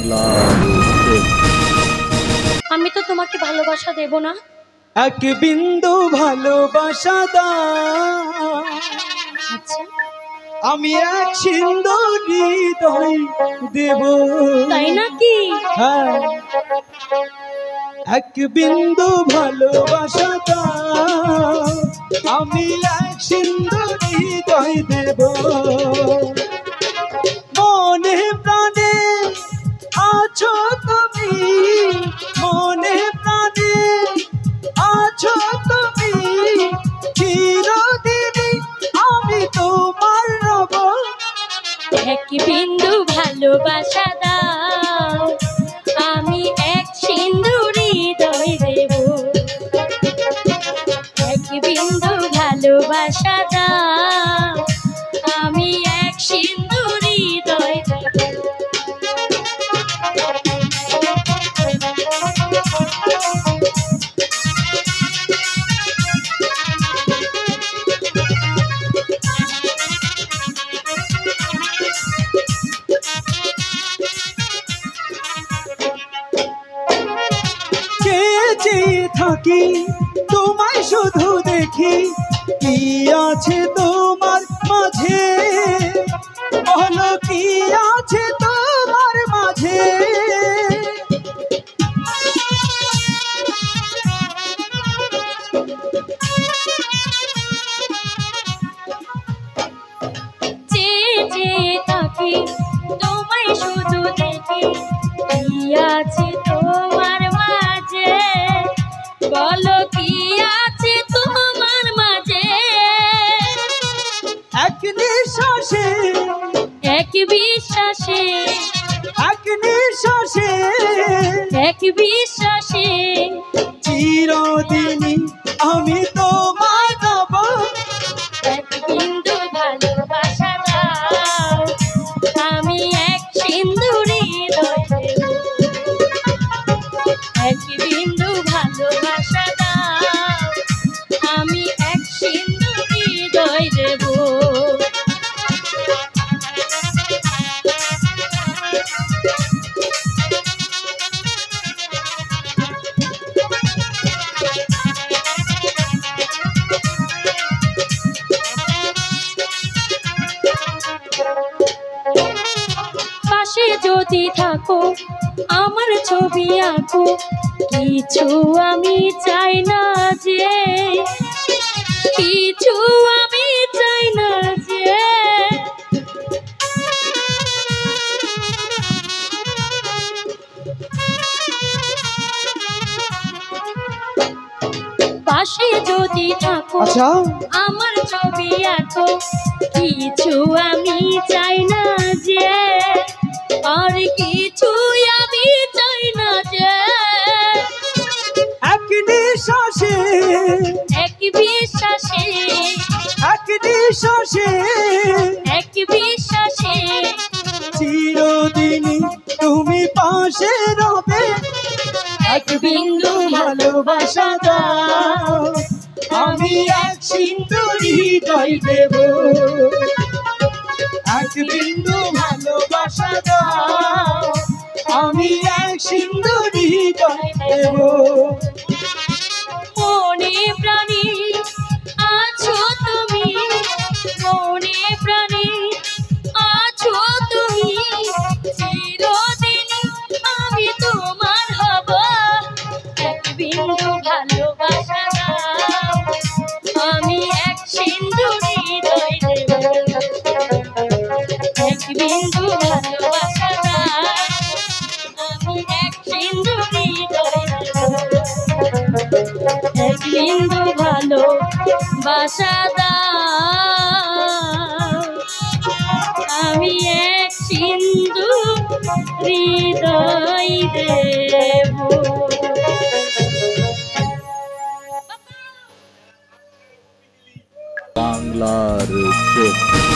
বাংলার চোখ। আমি তো তোমাকে ভালোবাসা দেব না। এক বিন্দু ভালোবাসা দাও, আচ্ছা, আমি এক সিন্ধু হৃদয় দেব। তাই নাকি? হ্যাঁ, এক বিন্দু ভালোবাসা দাও, আমি এক সিন্ধু হৃদয় দেব। মনে প্রাণে আছো তুমি, মনে প্রাণে আছো তুমি, চিরদিনই আমি তোমার রব। এক বিন্দু ভালোবাসা দাও, আমি এক সিন্ধু হৃদয় দেব। এক বিন্দু ভালোবাসা দাও, আমি এক সিন্ধু হৃদয় দেব। থাকি তোমায় শুধু দেখি, কি আছে তোমার মাঝে, বলো কি আছে তোমার মাঝে। থাকি তোমায় শুধু দেখি, কি আছে তোমার মাঝে, বলো কি আছে তোমার মাঝে। এক নিঃশ্বাসে এক বিশ্বাসে, এক নিঃশ্বাসে এক বিশ্বাসে, চিরদিনই আমি তোমার রব। এক বিন্দু ভালোবাসা দাও, আমি এক সিন্ধু হৃদয় দেব। এক বিন্দু ভালোবাসা দাও, আমি এক সিন্ধু হৃদয় দেব। পাশে যদি থাকো আমার ছবি আঁকো, কিছু আমি চাই না যে, কিছু আমি চাই না যে। পাশে যদি থাকো আমার ছবি আঁকো, কিছু আমি চাই না যে, আর কিছু আমি চাই না যে। এক নিঃশ্বাসে এক বিশ্বাসে, এক নিঃশ্বাসে, এক বিশ্বাসে, চিরদিনই তুমি পাশে রবে। এক বিন্দু ভালোবাসা দাও, আমি এক সিন্ধু হৃদয় দেব। এক বিন্দু ভালোবাসা দাও, আমি এক সিন্ধু হৃদয় দেব। মনে প্রাণে আছো তুমি, মনে প্রাণে আছো তুমি, চিরদিনই আমি তোমার হব। এক বিন্দু ভালোবাসা দাও, আমি এক সিন্ধু হৃদয় দেব। এক বিন্দু ভালোবাসা দাও, আমি এক সিন্ধু হৃদয় দেব। এক বিন্দু ভালোবাসা দাও, আমি এক সিন্ধু হৃদয় দেব। বাংলার চোখ।